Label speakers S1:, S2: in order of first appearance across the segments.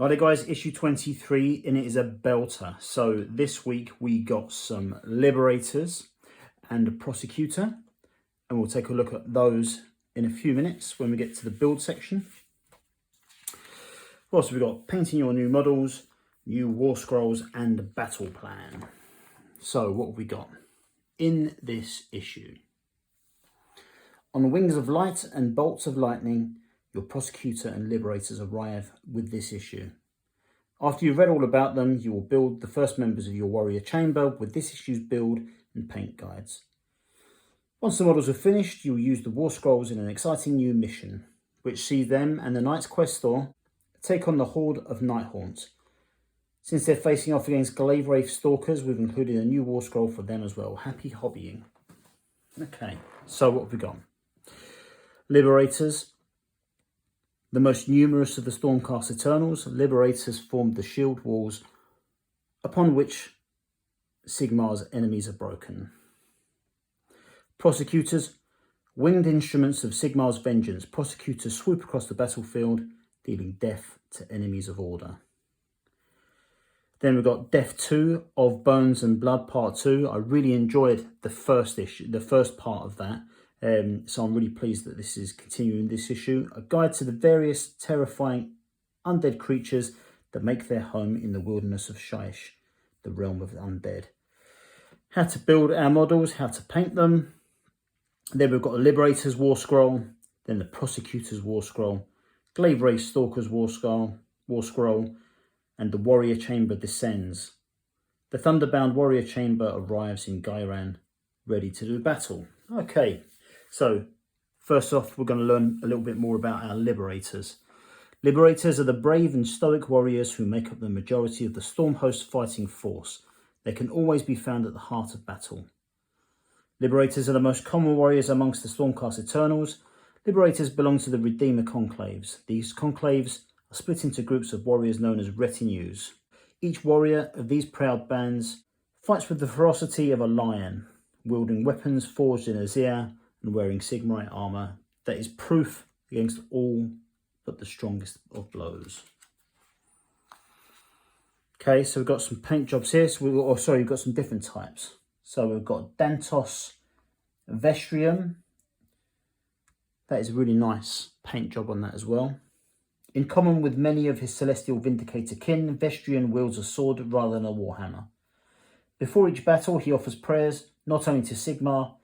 S1: Righty guys, issue 23, and it is a belter. So this week we got some Liberators and a Prosecutor, and we'll take a look at those in a few minutes when we get to the build section. What else have we got? Painting your new models, new Warscrolls, and battle plan. So what have we got in this issue? On the wings of light and bolts of lightning, your Prosecutor and Liberators arrive with this issue. After you've read all about them, you will build the first members of your warrior chamber with this issue's build and paint guides. Once the models are finished, you will use the Warscrolls in an exciting new mission, which sees them and the Knight's Questor take on the Horde of Nighthaunt. Since they're facing off against Glaive-wraith stalkers, we've included a new Warscroll for them as well. Happy hobbying. Okay, so what have we got? Liberators. The most numerous of the Stormcast Eternals, Liberators formed the shield walls upon which Sigmar's enemies are broken. Prosecutors, winged instruments of Sigmar's vengeance. Prosecutors swoop across the battlefield, dealing death to enemies of order. Then we've got Death 2 of Bones and Blood Part 2. I really enjoyed the first part of that. So I'm really pleased that this is continuing this issue. A guide to the various terrifying undead creatures that make their home in the wilderness of Shyish, the realm of the undead. How to build our models, how to paint them. Then we've got the Liberators Warscroll, then the Prosecutors Warscroll, Glaive-wraith Stalkers Warscroll, and the Warrior Chamber descends. The Thunderbound Warrior Chamber arrives in Gairan, ready to do battle. Okay. So, first off, we're going to learn a little bit more about our Liberators. Liberators are the brave and stoic warriors who make up the majority of the Stormhost fighting force. They can always be found at the heart of battle. Liberators are the most common warriors amongst the Stormcast Eternals. Liberators belong to the Redeemer Conclaves. These conclaves are split into groups of warriors known as retinues. Each warrior of these proud bands fights with the ferocity of a lion, wielding weapons forged in Azir, and wearing Sigmarite armour that is proof against all but the strongest of blows. Okay, so we've got some paint jobs here. We've got some different types. So we've got Dantos Vestrium. That is a really nice paint job on that as well. In common with many of his Celestial Vindicator kin, Vestrian wields a sword rather than a warhammer. Before each battle, he offers prayers not only to Sigmar,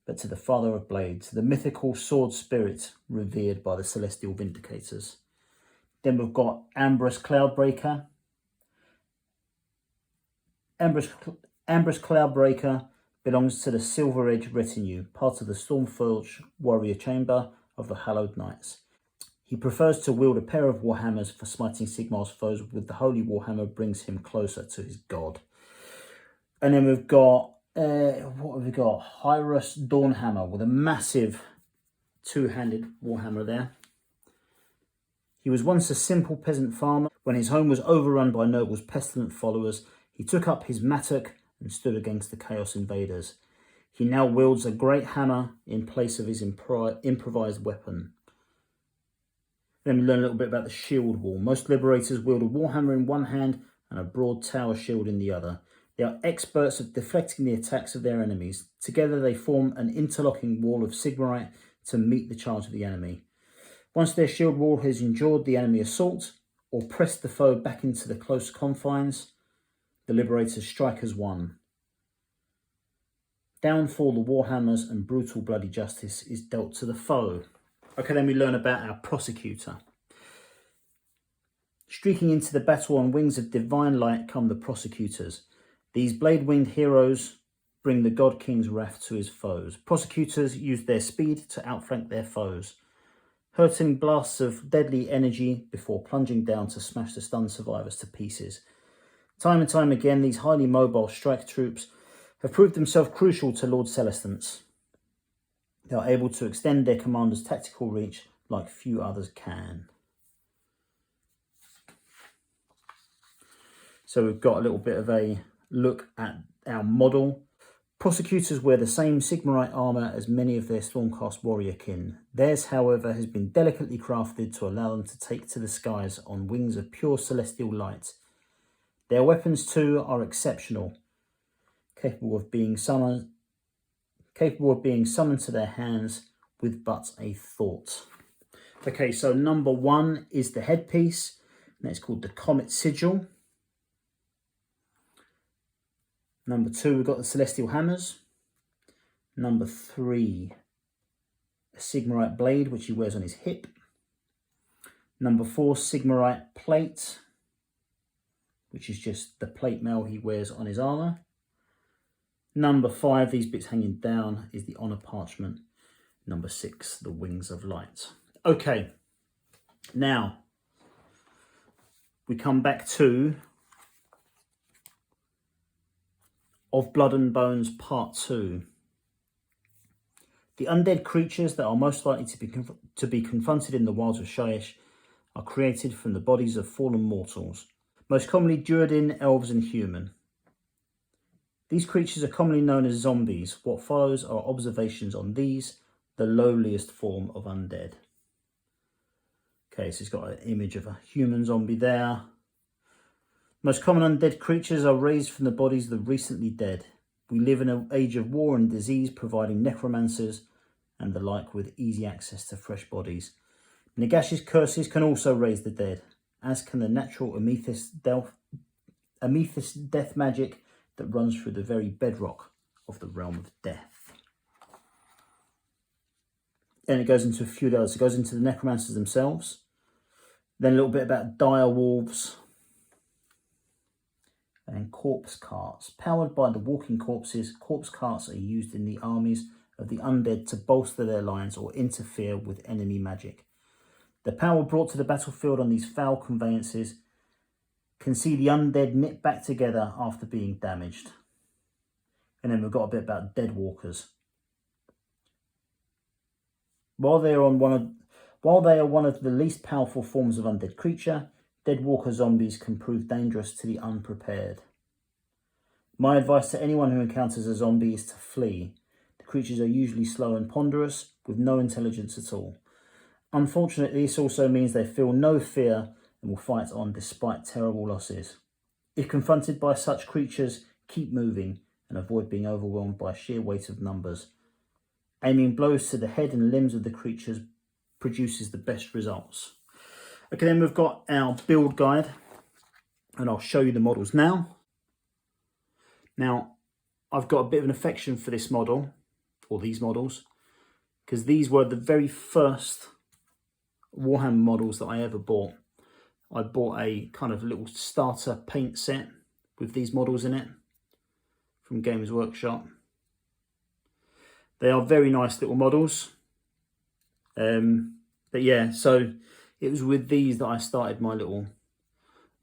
S1: but to the Father of Blades, the mythical sword spirit revered by the Celestial Vindicators. Then we've got Ambrose Cloudbreaker. Ambrose Cloudbreaker belongs to the Silver Edge retinue, part of the Stormforge Warrior Chamber of the Hallowed Knights. He prefers to wield a pair of warhammers for smiting Sigmar's foes, with the Holy Warhammer brings him closer to his god. And then we've got what have we got? Hyrus Dawnhammer with a massive two-handed warhammer there. He was once a simple peasant farmer. When his home was overrun by nobles' pestilent followers, he took up his mattock and stood against the Chaos Invaders. He now wields a great hammer in place of his improvised weapon. Then we learn a little bit about the shield wall. Most Liberators wield a warhammer in one hand and a broad tower shield in the other. They are experts at deflecting the attacks of their enemies. Together they form an interlocking wall of Sigmarite to meet the charge of the enemy. Once their shield wall has endured the enemy assault or pressed the foe back into the close confines, the Liberators strike as one. Down fall the warhammers and brutal bloody justice is dealt to the foe. Okay, then we learn about our Prosecutor. Streaking into the battle on wings of divine light come the Prosecutors. These blade-winged heroes bring the God King's wrath to his foes. Prosecutors use their speed to outflank their foes, hurting blasts of deadly energy before plunging down to smash the stunned survivors to pieces. Time and time again, these highly mobile strike troops have proved themselves crucial to Lord Celestance. They are able to extend their commander's tactical reach like few others can. So we've got a little bit of a look at our model. Prosecutors wear the same Sigmarite armour as many of their Stormcast warrior kin. Theirs, however, has been delicately crafted to allow them to take to the skies on wings of pure celestial light. Their weapons too are exceptional, capable of being summoned to their hands with but a thought. Okay, so number 1 is the headpiece, and it's called the Comet Sigil. Number 2, we've got the Celestial Hammers. Number 3, a Sigmarite blade, which he wears on his hip. Number 4, Sigmarite plate, which is just the plate mail he wears on his armour. Number 5, these bits hanging down, is the Honour Parchment. Number 6, the Wings of Light. Okay, now we come back to Of Blood and Bones Part 2. The undead creatures that are most likely to be confronted in the wilds of Shyish are created from the bodies of fallen mortals, most commonly Duradin, elves and human. These creatures are commonly known as zombies. What follows are observations on these, the lowliest form of undead. Okay, so it's got an image of a human zombie there. Most common undead creatures are raised from the bodies of the recently dead. We live in an age of war and disease, providing necromancers and the like with easy access to fresh bodies. Nagash's curses can also raise the dead, as can the natural amethyst death magic that runs through the very bedrock of the realm of death. Then it goes into a few others. It goes into the necromancers themselves. Then a little bit about dire wolves. And corpse carts. Powered by the walking corpses, corpse carts are used in the armies of the undead to bolster their lines or interfere with enemy magic. The power brought to the battlefield on these foul conveyances can see the undead knit back together after being damaged. And then we've got a bit about dead walkers. While they are one of the least powerful forms of undead creature, dead walker zombies can prove dangerous to the unprepared. My advice to anyone who encounters a zombie is to flee. The creatures are usually slow and ponderous, with no intelligence at all. Unfortunately, this also means they feel no fear and will fight on despite terrible losses. If confronted by such creatures, keep moving and avoid being overwhelmed by sheer weight of numbers. Aiming blows to the head and limbs of the creatures produces the best results. Okay, then we've got our build guide, and I'll show you the models now. Now, I've got a bit of an affection for this model, or these models, because these were the very first Warhammer models that I ever bought. I bought a kind of little starter paint set with these models in it from Games Workshop. They are very nice little models. But yeah, so it was with these that I started my little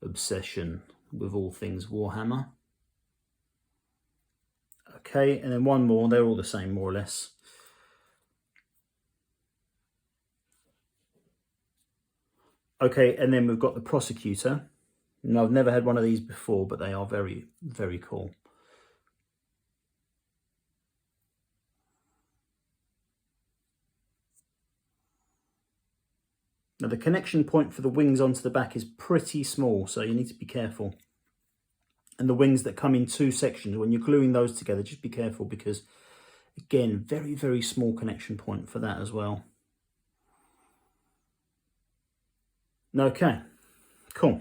S1: obsession with all things Warhammer. Okay, and then one more. They're all the same, more or less. Okay, and then we've got the Prosecutor. Now, I've never had one of these before, but they are very, very cool. Now, the connection point for the wings onto the back is pretty small, so you need to be careful. And the wings that come in two sections, when you're gluing those together, just be careful because, again, very, very small connection point for that as well. Okay, cool.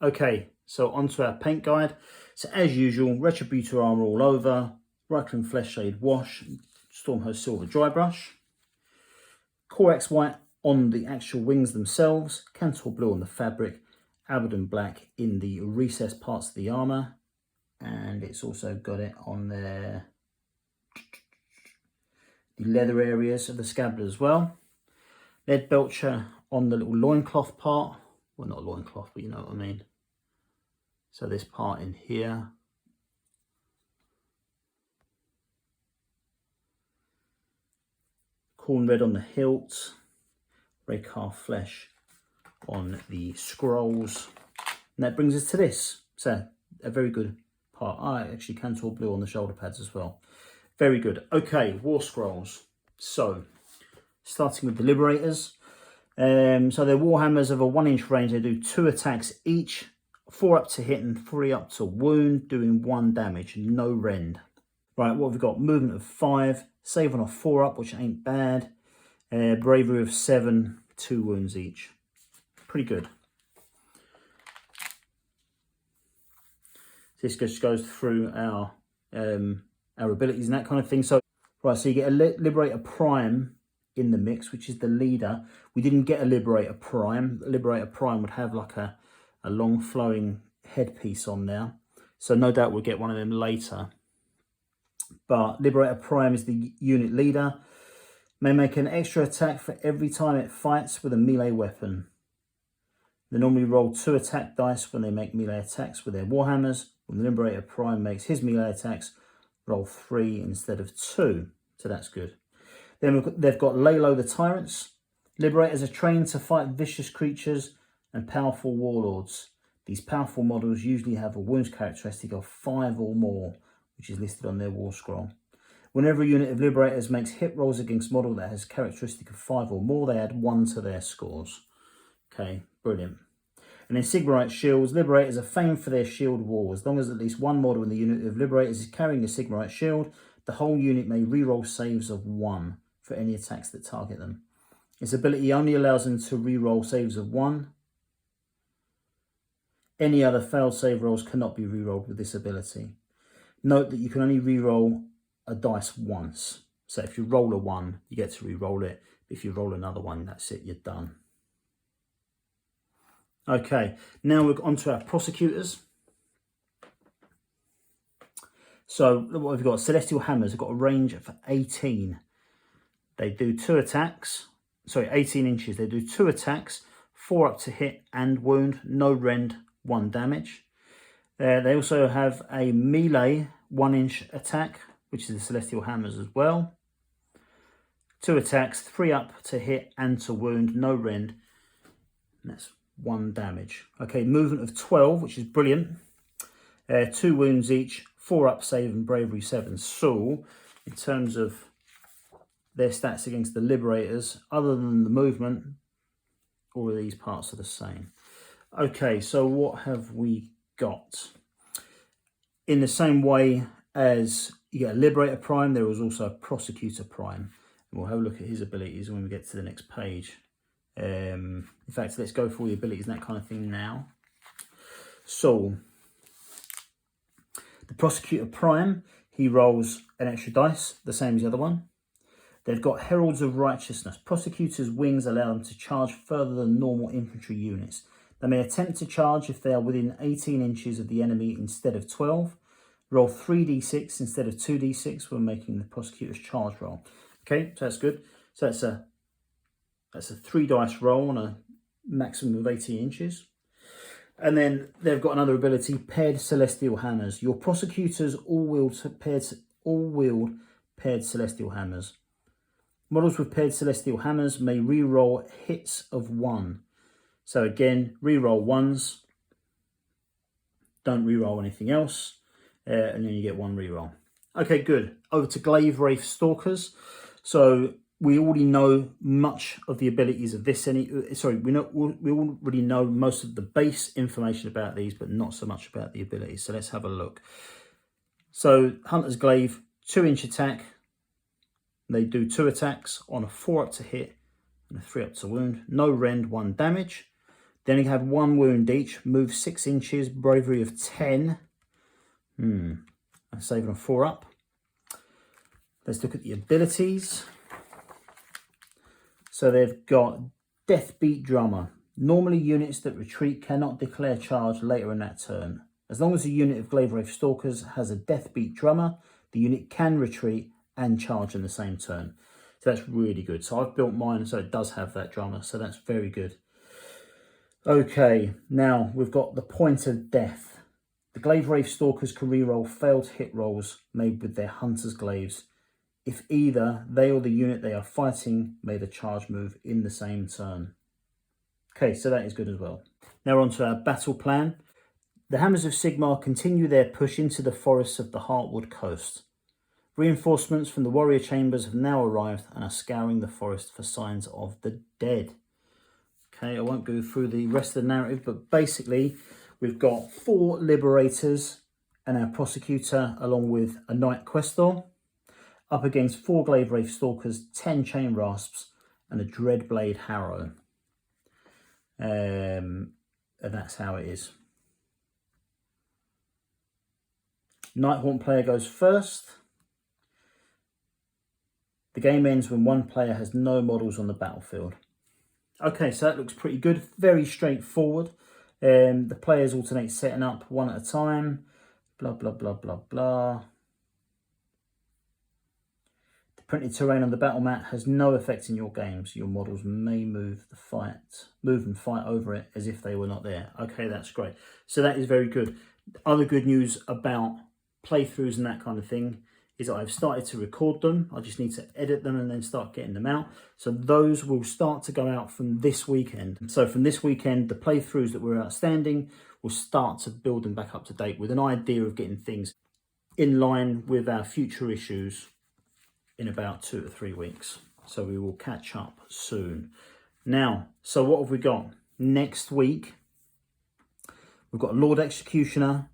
S1: Okay, so onto our paint guide. So as usual, Retributor armor all over, Reikland Flesh Shade wash, Stormhost Silver dry brush, Corax white on the actual wings themselves, Cantor blue on the fabric, Abaddon black in the recessed parts of the armor, and it's also got it on the leather areas of the scabbard as well. Lead Belcher on the little loincloth part. Well, not loincloth, but you know what I mean. So this part in here. Corn red on the hilt. Raykar flesh on the scrolls. And that brings us to this. So a very good part. I actually can tall blue on the shoulder pads as well. Very good. Okay, Warscrolls. So, starting with the Liberators. So their Warhammers of a 1-inch range, they do 2 attacks each, 4 up to hit and 3 up to wound, doing 1 damage, no rend. Right, what have we got? Movement of 5, save on a 4 up, which ain't bad. Bravery of 7, 2 wounds each. Pretty good. This just goes through our abilities and that kind of thing. So, right, so you get a Liberator Prime in the mix, which is the leader. We didn't get a Liberator Prime. The Liberator Prime would have like a long flowing headpiece on there. So no doubt we'll get one of them later. But Liberator Prime is the unit leader. May make an extra attack for every time it fights with a melee weapon. They normally roll 2 attack dice when they make melee attacks with their Warhammers. When the Liberator Prime makes his melee attacks, roll 3 instead of 2. So that's good. Then they've got Lay Low the Tyrants. Liberators are trained to fight vicious creatures and powerful warlords. These powerful models usually have a wounds characteristic of 5 or more, which is listed on their war scroll. Whenever a unit of Liberators makes hit rolls against a model that has a characteristic of 5 or more, they add 1 to their scores. Okay, brilliant. And then Sigmarite Shields. Liberators are famed for their shield wall. As long as at least one model in the unit of Liberators is carrying a Sigmarite Shield, the whole unit may reroll saves of 1 for any attacks that target them. Its ability only allows them to reroll saves of 1. Any other failed save rolls cannot be rerolled with this ability. Note that you can only reroll a dice once. So if you roll a 1, you get to reroll it. If you roll another 1, that's it, you're done. Okay, now we're on to our Prosecutors. So what have we got? Celestial Hammers have got a range of 18. They do 2 attacks. Sorry, 18 inches. They do 2 attacks, 4 up to hit and wound, no rend, 1 damage. They also have a melee 1-inch attack, which is the Celestial Hammers as well. 2 attacks, 3 up to hit and to wound, no rend. And that's 1 damage. Okay, movement of 12, which is brilliant. 2 wounds each, 4 up save and bravery 7. So, in terms of their stats against the Liberators, other than the movement, all of these parts are the same. Okay, so what have we got? In the same way as you get a Liberator Prime, there was also a Prosecutor Prime. And we'll have a look at his abilities when we get to the next page. In fact, let's go for all the abilities and that kind of thing now. So, the Prosecutor Prime, he rolls an extra dice, the same as the other one. They've got Heralds of Righteousness. Prosecutors' wings allow them to charge further than normal infantry units. They may attempt to charge if they are within 18 inches of the enemy instead of 12. Roll 3d6 instead of 2d6 when making the Prosecutor's charge roll. Okay, so that's good. So that's a 3 dice roll on a maximum of 18 inches. And then they've got another ability, Paired Celestial Hammers. Your Prosecutors all-wield paired Celestial Hammers. Models with paired Celestial Hammers may re-roll hits of 1. So again, re-roll 1s. Don't re-roll anything else. And then you get 1 re-roll. Okay, good. Over to Glaive-wraith Stalkers. So we already know much of the abilities of this. We already know most of the base information about these, but not so much about the abilities. So let's have a look. So Hunter's Glaive, 2-inch attack. They do 2 attacks on a 4 up to hit and a 3 up to wound. No rend, 1 damage. Then you have 1 wound each. Move 6 inches. Bravery of 10. I'm saving a 4 up. Let's look at the abilities. So they've got Deathbeat Drummer. Normally units that retreat cannot declare charge later in that turn. As long as a unit of Glaive-wraith Stalkers has a Deathbeat Drummer, the unit can retreat and charge in the same turn. So that's really good. So I've built mine so it does have that drummer. So that's very good. Okay, now we've got the Point of Death. The Glaive-wraith Stalkers can reroll failed hit rolls made with their Hunter's Glaives if either they or the unit they are fighting made a charge move in the same turn. Okay, so that is good as well. Now on to our battle plan. The Hammers of Sigmar continue their push into the forests of the Heartwood coast. Reinforcements from the warrior chambers have now arrived and are scouring the forest for signs of the dead. Okay, I won't go through the rest of the narrative, but basically we've got 4 Liberators and our Prosecutor along with a Knight Questor up against 4 Glaive-wraith Stalkers, 10 Chain Rasps and a Dreadblade Harrow. And that's how it is. Nighthaunt player goes first. The game ends when one player has no models on the battlefield. Okay, so that looks pretty good. Very straightforward. The players alternate setting up one at a time. Blah, blah, blah, blah, blah. The printed terrain on the battle mat has no effect in your games. Your models may move and fight over it as if they were not there. Okay, that's great. So that is very good. Other good news about playthroughs and that kind of thing is that I've started to record them. I just need to edit them and then start getting them out. So those will start to go out from this weekend. So from this weekend, the playthroughs that were outstanding will start to build them back up to date with an idea of getting things in line with our future issues in about 2 to 3 weeks. So we will catch up soon. Now, so what have we got? Next week, we've got Lord Executioner,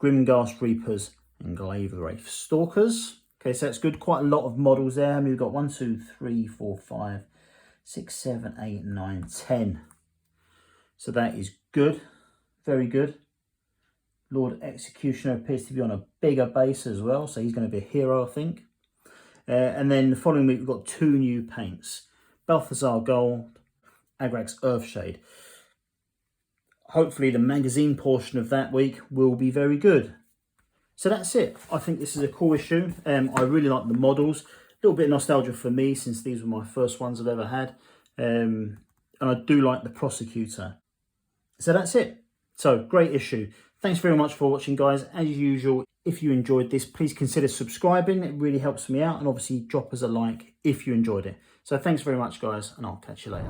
S1: Grimghast Reapers, and Glaive-wraith Stalkers. Okay, so that's good. Quite a lot of models there. I mean, we've got 1, 2, 3, 4, 5, 6, 7, 8, 9, 10. So that is good. Very good. Lord Executioner appears to be on a bigger base as well, so he's going to be a hero, I think. And then the following week, we've got 2 new paints. Balthazar Gold, Agrax Earthshade. Hopefully the magazine portion of that week will be very good. So that's it. I think this is a cool issue. I really like the models. A little bit of nostalgia for me since these were my first ones I've ever had. And I do like the Prosecutor. So that's it. So great issue. Thanks very much for watching, guys. As usual, if you enjoyed this, please consider subscribing. It really helps me out. And obviously drop us a like if you enjoyed it. So thanks very much, guys. And I'll catch you later.